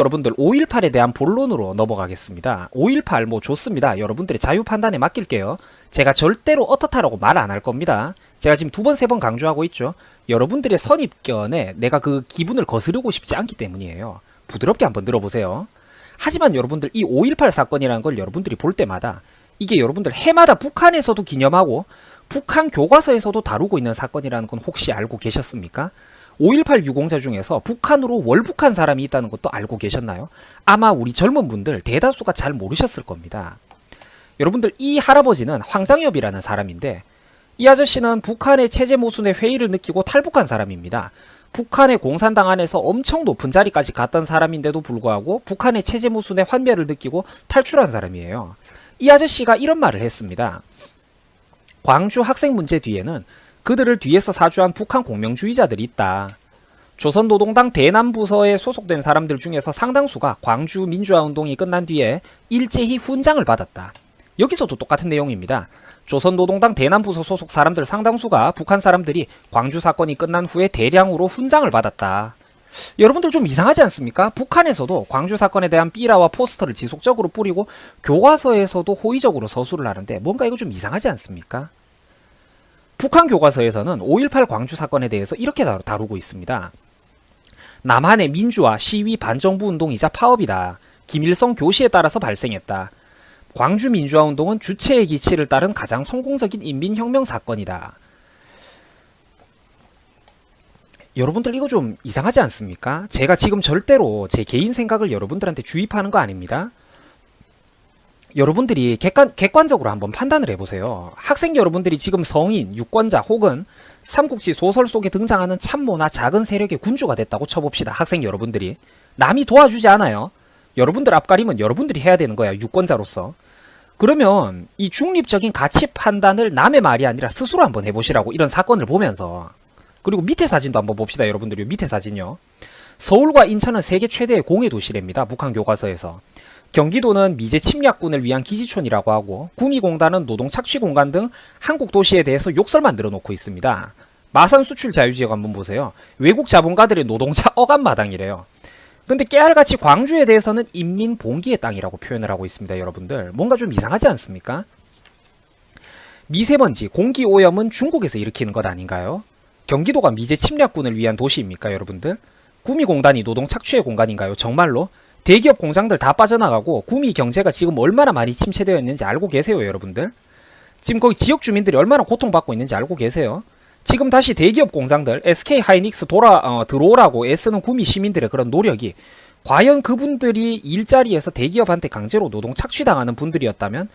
여러분들 5.18에 대한 본론으로 넘어가겠습니다. 5.18 뭐 좋습니다. 여러분들의 자유 판단에 맡길게요. 제가 절대로 어떻다라고 말 안 할 겁니다. 제가 지금 2번, 3번 강조하고 있죠. 여러분들의 선입견에 내가 그 기분을 거스르고 싶지 않기 때문이에요. 부드럽게 한번 들어보세요. 하지만 여러분들 이 5.18 사건이라는 걸 여러분들이 볼 때마다 이게 여러분들 해마다 북한에서도 기념하고 북한 교과서에서도 다루고 있는 사건이라는 건 혹시 알고 계셨습니까? 5.18 유공자 중에서 북한으로 월북한 사람이 있다는 것도 알고 계셨나요? 아마 우리 젊은 분들 대다수가 잘 모르셨을 겁니다. 여러분들 이 할아버지는 황장엽이라는 사람인데 이 아저씨는 북한의 체제 모순의 회의를 느끼고 탈북한 사람입니다. 북한의 공산당 안에서 엄청 높은 자리까지 갔던 사람인데도 불구하고 북한의 체제 모순의 환멸을 느끼고 탈출한 사람이에요. 이 아저씨가 이런 말을 했습니다. 광주 학생 문제 뒤에는 그들을 뒤에서 사주한 북한 공명주의자들이 있다. 조선노동당 대남부서에 소속된 사람들 중에서 상당수가 광주 민주화운동이 끝난 뒤에 일제히 훈장을 받았다. 여기서도 똑같은 내용입니다. 조선노동당 대남부서 소속 사람들 상당수가 북한 사람들이 광주 사건이 끝난 후에 대량으로 훈장을 받았다. 여러분들 좀 이상하지 않습니까? 북한에서도 광주 사건에 대한 삐라와 포스터를 지속적으로 뿌리고 교과서에서도 호의적으로 서술을 하는데 뭔가 이거 좀 이상하지 않습니까? 북한 교과서에서는 5.18 광주 사건에 대해서 이렇게 다루고 있습니다. 남한의 민주화, 시위, 반정부 운동이자 파업이다. 김일성 교시에 따라서 발생했다. 광주 민주화 운동은 주체의 기치를 따른 가장 성공적인 인민혁명 사건이다. 여러분들 이거 좀 이상하지 않습니까? 제가 지금 절대로 제 개인 생각을 여러분들한테 주입하는 거 아닙니다. 여러분들이 객관적으로 한번 판단을 해보세요. 학생 여러분들이 지금 성인, 유권자 혹은 삼국지 소설 속에 등장하는 참모나 작은 세력의 군주가 됐다고 쳐봅시다. 학생 여러분들이. 남이 도와주지 않아요. 여러분들 앞가림은 여러분들이 해야 되는 거야. 유권자로서. 그러면 이 중립적인 가치 판단을 남의 말이 아니라 스스로 한번 해보시라고. 이런 사건을 보면서. 그리고 밑에 사진도 한번 봅시다. 여러분들이 밑에 사진요. 서울과 인천은 세계 최대의 공예 도시랍니다. 북한 교과서에서. 경기도는 미제 침략군을 위한 기지촌이라고 하고 구미공단은 노동착취공간 등 한국 도시에 대해서 욕설만 늘어놓고 있습니다. 마산 수출 자유지역 한번 보세요. 외국 자본가들의 노동자 어간마당이래요. 근데 깨알같이 광주에 대해서는 인민 봉기의 땅이라고 표현을 하고 있습니다. 여러분들 뭔가 좀 이상하지 않습니까? 미세먼지, 공기오염은 중국에서 일으키는 것 아닌가요? 경기도가 미제 침략군을 위한 도시입니까? 여러분들? 구미공단이 노동착취의 공간인가요? 정말로? 대기업 공장들 다 빠져나가고 구미 경제가 지금 얼마나 많이 침체되어 있는지 알고 계세요, 여러분들? 지금 거기 지역 주민들이 얼마나 고통받고 있는지 알고 계세요? 지금 다시 대기업 공장들 SK 하이닉스 들어오라고 애쓰는 구미 시민들의 그런 노력이 과연 그분들이 일자리에서 대기업한테 강제로 노동 착취당하는 분들이었다면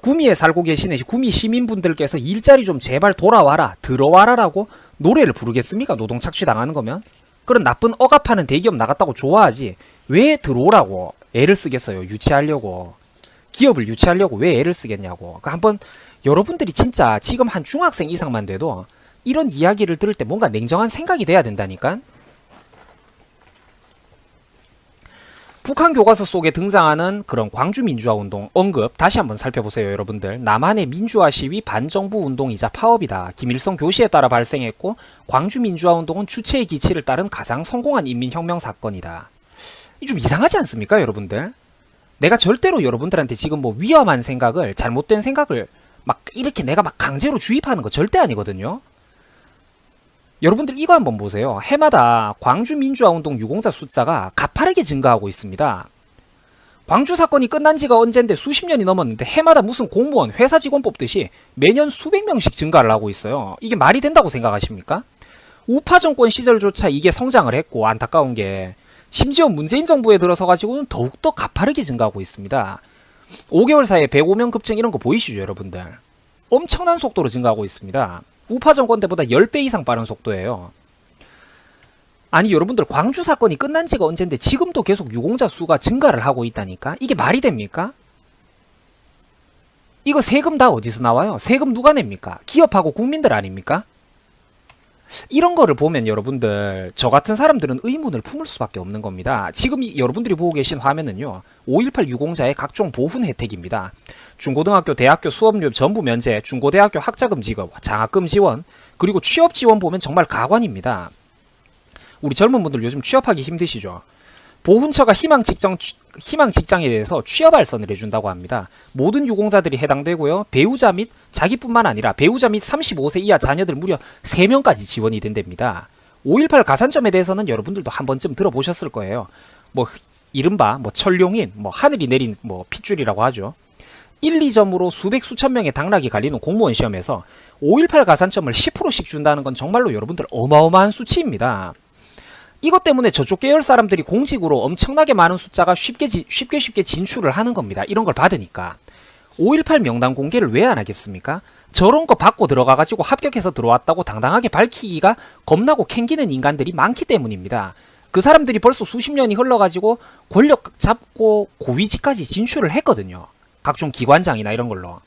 구미에 살고 계시는 구미 시민분들께서 일자리 좀 제발 돌아와라, 들어와라라고 노래를 부르겠습니까? 노동 착취당하는 거면? 그런 나쁜 억압하는 대기업 나갔다고 좋아하지 왜 들어오라고 애를 쓰겠어요? 유치하려고. 기업을 유치하려고 왜 애를 쓰겠냐고. 그러니까 한번 여러분들이 진짜 지금 한 중학생 이상만 돼도 이런 이야기를 들을 때 뭔가 냉정한 생각이 돼야 된다니까. 북한 교과서 속에 등장하는 그런 광주 민주화 운동 언급 다시 한번 살펴보세요. 여러분들. 남한의 민주화 시위 반정부 운동이자 파업이다. 김일성 교시에 따라 발생했고 광주 민주화 운동은 주체의 기치를 따른 가장 성공한 인민혁명 사건이다. 좀 이상하지 않습니까? 여러분들. 내가 절대로 여러분들한테 지금 뭐 위험한 생각을 잘못된 생각을 막 이렇게 내가 막 강제로 주입하는 거 절대 아니거든요. 여러분들 이거 한번 보세요. 해마다 광주 민주화 운동 유공자 숫자가 가파르게 증가하고 있습니다. 광주 사건이 끝난 지가 언젠데 수십 년이 넘었는데 해마다 무슨 공무원, 회사 직원 뽑듯이 매년 수백 명씩 증가를 하고 있어요. 이게 말이 된다고 생각하십니까? 우파 정권 시절조차 이게 성장을 했고 안타까운 게 심지어 문재인 정부에 들어서 가지고는 더욱더 가파르게 증가하고 있습니다. 5개월 사이에 105명 급증 이런 거 보이시죠, 여러분들? 엄청난 속도로 증가하고 있습니다. 우파 정권 때보다 10배 이상 빠른 속도예요. 아니 여러분들 광주 사건이 끝난 지가 언젠데 지금도 계속 유공자 수가 증가를 하고 있다니까? 이게 말이 됩니까? 이거 세금 다 어디서 나와요? 세금 누가 냅니까? 기업하고 국민들 아닙니까? 이런 거를 보면 여러분들 저 같은 사람들은 의문을 품을 수밖에 없는 겁니다. 지금 여러분들이 보고 계신 화면은요 5.18 유공자의 각종 보훈 혜택입니다. 중고등학교, 대학교 수업료 전부 면제, 중고대학교 학자금 지급, 장학금 지원, 그리고 취업 지원 보면 정말 가관입니다. 우리 젊은 분들 요즘 취업하기 힘드시죠? 보훈처가 희망직장에 대해서 취업알선을 해준다고 합니다. 모든 유공자들이 해당되고요. 배우자 및 자기뿐만 아니라 배우자 및 35세 이하 자녀들 무려 3명까지 지원이 된답니다. 5.18 가산점에 대해서는 여러분들도 한 번쯤 들어보셨을 거예요. 뭐 이른바 뭐 천룡인, 뭐 하늘이 내린 뭐 핏줄이라고 하죠. 1, 2점으로 수백 수천 명의 당락이 갈리는 공무원 시험에서 5.18 가산점을 10%씩 준다는 건 정말로 여러분들 어마어마한 수치입니다. 이것 때문에 저쪽 계열 사람들이 공직으로 엄청나게 많은 숫자가 쉽게 진출을 하는 겁니다. 이런 걸 받으니까. 5.18 명단 공개를 왜 안 하겠습니까? 저런 거 받고 들어가가지고 합격해서 들어왔다고 당당하게 밝히기가 겁나고 캥기는 인간들이 많기 때문입니다. 그 사람들이 벌써 수십 년이 흘러가지고 권력 잡고 고위직까지 진출을 했거든요. 각종 기관장이나 이런 걸로.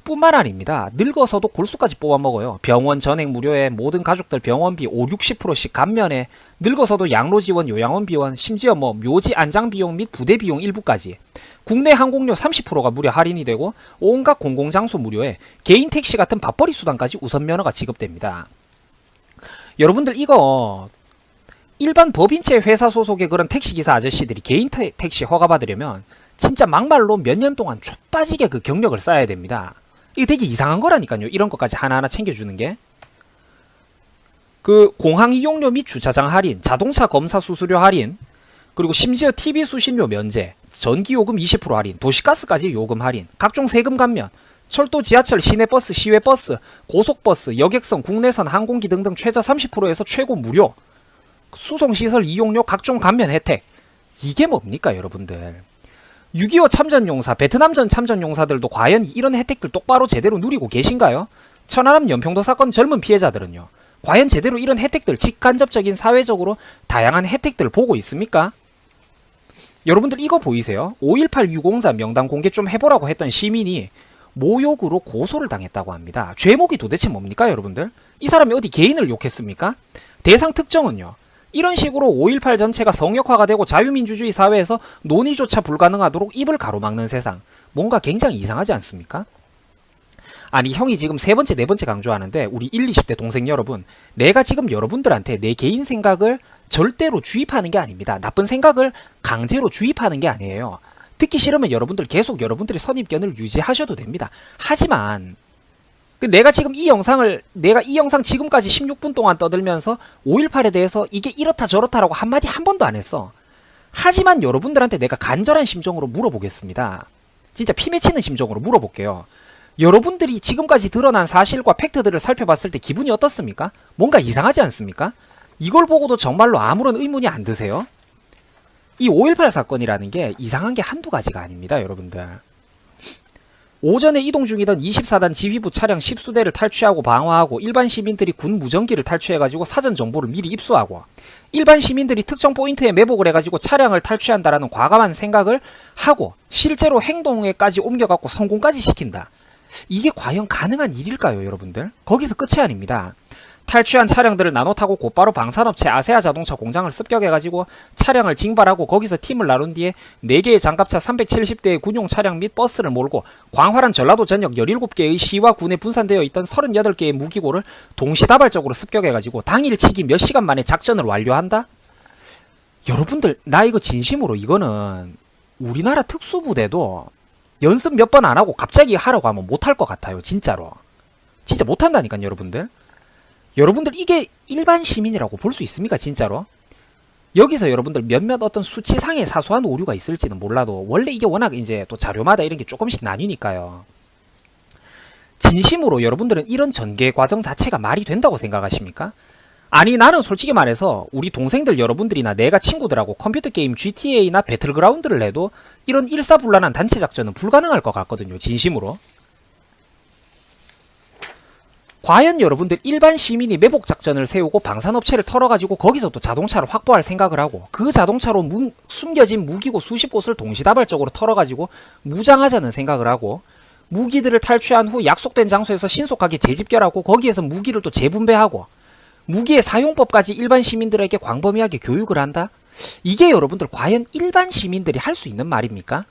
뿐만 아닙니다. 늙어서도 골수까지 뽑아먹어요. 병원 전액 무료에 모든 가족들 병원비 50~60%씩 감면에 늙어서도 양로 지원, 요양원 비원, 심지어 뭐 묘지 안장 비용 및 부대 비용 일부까지. 국내 항공료 30%가 무려 할인이 되고 온갖 공공장소 무료에 개인 택시 같은 밥벌이 수단까지 우선 면허가 지급됩니다. 여러분들 이거 일반 법인체 회사 소속의 그런 택시기사 아저씨들이 개인 택시 허가 받으려면 진짜 막말로 몇 년 동안 좆빠지게 그 경력을 쌓아야 됩니다. 이게 되게 이상한 거라니까요. 이런 것까지 하나하나 챙겨주는 게. 그 공항 이용료 및 주차장 할인, 자동차 검사 수수료 할인, 그리고 심지어 TV 수신료 면제, 전기요금 20% 할인, 도시가스까지 요금 할인, 각종 세금 감면, 철도, 지하철, 시내버스, 시외버스, 고속버스, 여객선, 국내선, 항공기 등등 최저 30%에서 최고 무료, 수송시설 이용료 각종 감면 혜택. 이게 뭡니까 여러분들. 6.25 참전용사, 베트남전 참전용사들도 과연 이런 혜택들 똑바로 제대로 누리고 계신가요? 천안함 연평도 사건 젊은 피해자들은요. 과연 제대로 이런 혜택들, 직간접적인 사회적으로 다양한 혜택들을 보고 있습니까? 여러분들 이거 보이세요? 5.18 유공자 명단 공개 좀 해보라고 했던 시민이 모욕으로 고소를 당했다고 합니다. 죄목이 도대체 뭡니까 여러분들? 이 사람이 어디 개인을 욕했습니까? 대상 특정은요. 이런 식으로 5.18 전체가 성역화가 되고 자유민주주의 사회에서 논의조차 불가능하도록 입을 가로막는 세상. 뭔가 굉장히 이상하지 않습니까? 아니 형이 지금 세 번째 네 번째 강조하는데 우리 1, 20대 동생 여러분, 내가 지금 여러분들한테 내 개인 생각을 절대로 주입하는 게 아닙니다. 나쁜 생각을 강제로 주입하는 게 아니에요. 듣기 싫으면 여러분들 계속 여러분들의 선입견을 유지하셔도 됩니다. 하지만 내가 지금 이 영상 지금까지 16분 동안 떠들면서 5.18에 대해서 이게 이렇다 저렇다라고 한마디 한 번도 안 했어. 하지만 여러분들한테 내가 간절한 심정으로 물어보겠습니다. 진짜 피 맺히는 심정으로 물어볼게요. 여러분들이 지금까지 드러난 사실과 팩트들을 살펴봤을 때 기분이 어떻습니까? 뭔가 이상하지 않습니까? 이걸 보고도 정말로 아무런 의문이 안 드세요? 이 5.18 사건이라는 게 이상한 게 한두 가지가 아닙니다, 여러분들. 오전에 이동 중이던 24단 지휘부 차량 10수대를 탈취하고 방어하고 일반 시민들이 군 무전기를 탈취해가지고 사전 정보를 미리 입수하고 일반 시민들이 특정 포인트에 매복을 해가지고 차량을 탈취한다라는 과감한 생각을 하고 실제로 행동에까지 옮겨갖고 성공까지 시킨다. 이게 과연 가능한 일일까요, 여러분들? 거기서 끝이 아닙니다. 탈취한 차량들을 나눠 타고 곧바로 방산업체 아세아 자동차 공장을 습격해가지고 차량을 징발하고 거기서 팀을 나눈 뒤에 4개의 장갑차 370대의 군용 차량 및 버스를 몰고 광활한 전라도 전역 17개의 시와 군에 분산되어 있던 38개의 무기고를 동시다발적으로 습격해가지고 당일치기 몇 시간 만에 작전을 완료한다? 여러분들 나 이거 진심으로 이거는 우리나라 특수부대도 연습 몇 번 안 하고 갑자기 하라고 하면 못할 것 같아요. 진짜로. 진짜 못한다니까요, 여러분들. 여러분들 이게 일반 시민이라고 볼 수 있습니까? 진짜로? 여기서 여러분들 몇몇 어떤 수치상의 사소한 오류가 있을지는 몰라도 원래 이게 워낙 이제 또 자료마다 이런 게 조금씩 나뉘니까요. 진심으로 여러분들은 이런 전개 과정 자체가 말이 된다고 생각하십니까? 아니 나는 솔직히 말해서 우리 동생들 여러분들이나 내가 친구들하고 컴퓨터 게임 GTA나 배틀그라운드를 해도 이런 일사불란한 단체 작전은 불가능할 것 같거든요. 진심으로. 과연 여러분들 일반 시민이 매복 작전을 세우고 방산업체를 털어가지고 거기서 또 자동차를 확보할 생각을 하고 그 자동차로 숨겨진 무기고 수십 곳을 동시다발적으로 털어가지고 무장하자는 생각을 하고 무기들을 탈취한 후 약속된 장소에서 신속하게 재집결하고 거기에서 무기를 또 재분배하고 무기의 사용법까지 일반 시민들에게 광범위하게 교육을 한다? 이게 여러분들 과연 일반 시민들이 할 수 있는 말입니까?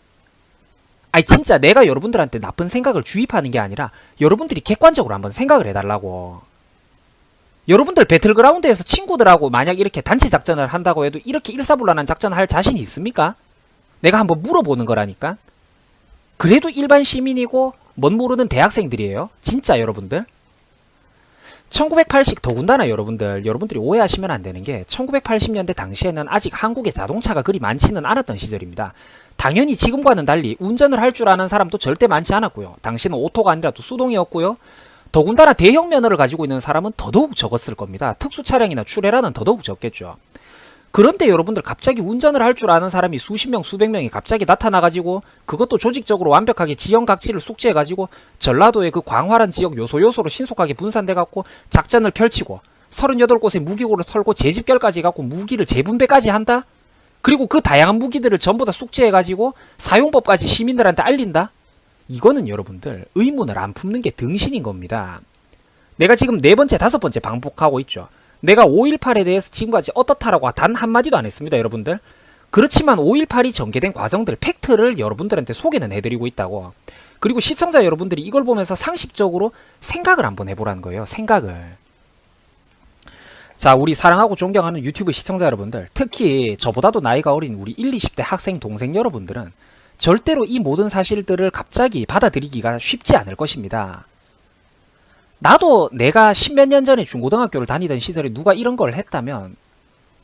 아니 진짜 내가 여러분들한테 나쁜 생각을 주입하는 게 아니라 여러분들이 객관적으로 한번 생각을 해달라고. 여러분들 배틀그라운드에서 친구들하고 만약 이렇게 단체 작전을 한다고 해도 이렇게 일사불란한 작전을 할 자신이 있습니까? 내가 한번 물어보는 거라니까. 그래도 일반 시민이고 뭔 모르는 대학생들이에요. 진짜 여러분들. 1980 더군다나 여러분들이 오해하시면 안 되는 게 1980년대 당시에는 아직 한국에 자동차가 그리 많지는 않았던 시절입니다. 당연히 지금과는 달리 운전을 할 줄 아는 사람도 절대 많지 않았고요. 당시는 오토가 아니라 또 수동이었고요. 더군다나 대형 면허를 가지고 있는 사람은 더더욱 적었을 겁니다. 특수 차량이나 출애라는 더더욱 적겠죠. 그런데 여러분들 갑자기 운전을 할 줄 아는 사람이 수십 명, 수백 명이 갑자기 나타나가지고 그것도 조직적으로 완벽하게 지형각지를 숙지해가지고 전라도의 그 광활한 지역 요소로 신속하게 분산돼갖고 작전을 펼치고 38곳에 무기고를 털고 재집결까지 해갖고 무기를 재분배까지 한다? 그리고 그 다양한 무기들을 전부 다 숙지해가지고 사용법까지 시민들한테 알린다? 이거는 여러분들 의문을 안 품는 게 등신인 겁니다. 내가 지금 4번째, 5번째 반복하고 있죠. 내가 5.18에 대해서 지금까지 어떻다라고 단 한마디도 안 했습니다, 여러분들. 그렇지만 5.18이 전개된 과정들, 팩트를 여러분들한테 소개는 해드리고 있다고. 그리고 시청자 여러분들이 이걸 보면서 상식적으로 생각을 한번 해보라는 거예요, 생각을. 자, 우리 사랑하고 존경하는 유튜브 시청자 여러분들, 특히 저보다도 나이가 어린 우리 1, 20대 학생, 동생 여러분들은 절대로 이 모든 사실들을 갑자기 받아들이기가 쉽지 않을 것입니다. 나도 내가 십몇 년 전에 중고등학교를 다니던 시절에 누가 이런 걸 했다면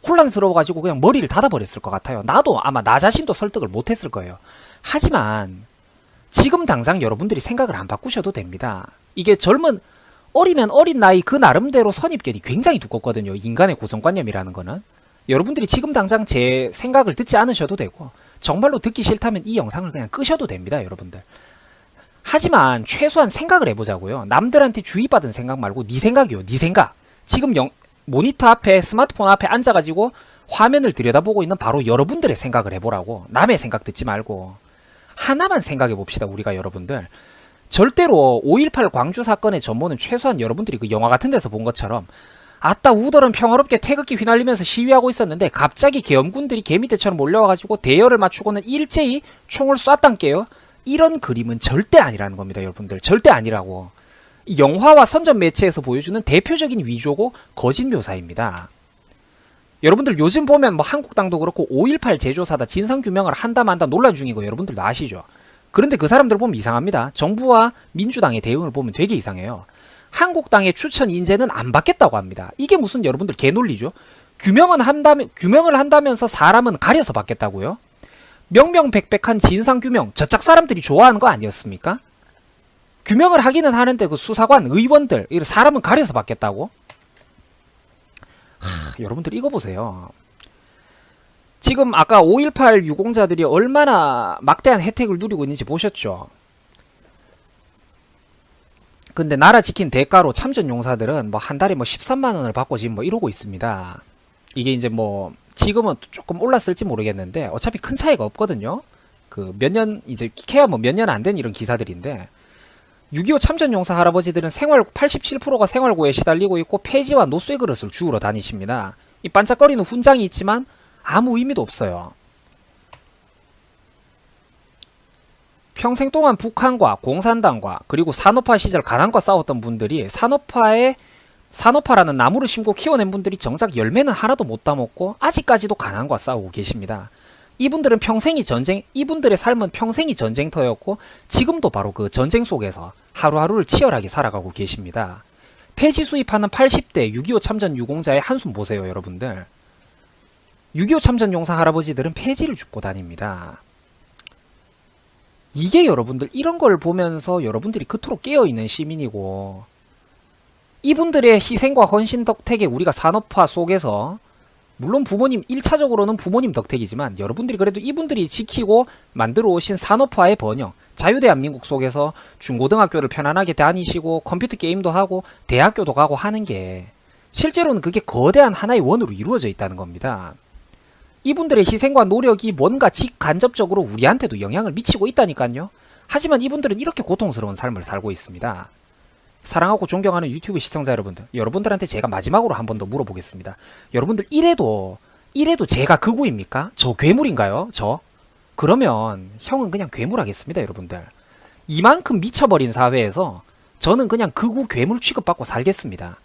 혼란스러워가지고 그냥 머리를 닫아버렸을 것 같아요. 나도 아마 나 자신도 설득을 못했을 거예요. 하지만 지금 당장 여러분들이 생각을 안 바꾸셔도 됩니다. 이게 어리면 어린 나이 그 나름대로 선입견이 굉장히 두껍거든요. 인간의 고정관념이라는 거는. 여러분들이 지금 당장 제 생각을 듣지 않으셔도 되고 정말로 듣기 싫다면 이 영상을 그냥 끄셔도 됩니다, 여러분들. 하지만 최소한 생각을 해보자고요. 남들한테 주의받은 생각 말고 네 생각이요, 네 생각. 지금 모니터 앞에, 스마트폰 앞에 앉아가지고 화면을 들여다보고 있는 바로 여러분들의 생각을 해보라고. 남의 생각 듣지 말고. 하나만 생각해봅시다, 우리가 여러분들. 절대로 5.18 광주 사건의 전모는 최소한 여러분들이 그 영화 같은 데서 본 것처럼 아따 우더는 평화롭게 태극기 휘날리면서 시위하고 있었는데 갑자기 계엄군들이 개미떼처럼 몰려와가지고 대열을 맞추고는 일제히 총을 쐈단께요. 이런 그림은 절대 아니라는 겁니다, 여러분들. 절대 아니라고. 이 영화와 선전 매체에서 보여주는 대표적인 위조고 거짓 묘사입니다. 여러분들 요즘 보면 뭐 한국당도 그렇고 5.18 제조사다 진상규명을 한다 만다 논란 중인 거 여러분들도 아시죠? 그런데 그 사람들 보면 이상합니다. 정부와 민주당의 대응을 보면 되게 이상해요. 한국당의 추천 인재는 안 받겠다고 합니다. 이게 무슨 여러분들 개논리죠? 규명을 한다면서 사람은 가려서 받겠다고요? 명명백백한 진상규명, 저짝 사람들이 좋아하는 거 아니었습니까? 규명을 하기는 하는데 그 수사관, 의원들, 사람은 가려서 받겠다고? 여러분들 이거 보세요. 지금 아까 5.18 유공자들이 얼마나 막대한 혜택을 누리고 있는지 보셨죠? 근데 나라 지킨 대가로 참전용사들은 뭐 한 달에 뭐 13만원을 받고 지금 뭐 이러고 있습니다. 이게 이제 뭐 지금은 조금 올랐을지 모르겠는데 어차피 큰 차이가 없거든요. 그 몇 년 이제 키케야 뭐 몇 년 안 된 이런 기사들인데 6.25 참전용사 할아버지들은 87%가 생활고에 시달리고 있고 폐지와 노쇠 그릇을 주우러 다니십니다. 이 반짝거리는 훈장이 있지만 아무 의미도 없어요. 평생 동안 북한과 공산당과 그리고 산업화 시절 가난과 싸웠던 분들이 산업화라는 나무를 심고 키워낸 분들이 정작 열매는 하나도 못 따먹고 아직까지도 가난과 싸우고 계십니다. 이분들의 삶은 평생이 전쟁터였고 지금도 바로 그 전쟁 속에서 하루하루를 치열하게 살아가고 계십니다. 폐지 수입하는 80대 6.25 참전 유공자의 한숨 보세요, 여러분들. 6.25 참전 용사 할아버지들은 폐지를 줍고 다닙니다. 이게 여러분들 이런 걸 보면서 여러분들이 그토록 깨어있는 시민이고 이분들의 희생과 헌신 덕택에 우리가 산업화 속에서 물론 부모님 1차적으로는 부모님 덕택이지만 여러분들이 그래도 이분들이 지키고 만들어 오신 산업화의 번영 자유대한민국 속에서 중고등학교를 편안하게 다니시고 컴퓨터 게임도 하고 대학교도 가고 하는 게 실제로는 그게 거대한 하나의 원으로 이루어져 있다는 겁니다. 이분들의 희생과 노력이 뭔가 직간접적으로 우리한테도 영향을 미치고 있다니까요. 하지만 이분들은 이렇게 고통스러운 삶을 살고 있습니다. 사랑하고 존경하는 유튜브 시청자 여러분들, 여러분들한테 제가 마지막으로 한 번 더 물어보겠습니다. 여러분들 이래도 제가 극우입니까? 저 괴물인가요? 그러면 형은 그냥 괴물 하겠습니다, 여러분들. 이만큼 미쳐버린 사회에서 저는 그냥 극우 괴물 취급받고 살겠습니다.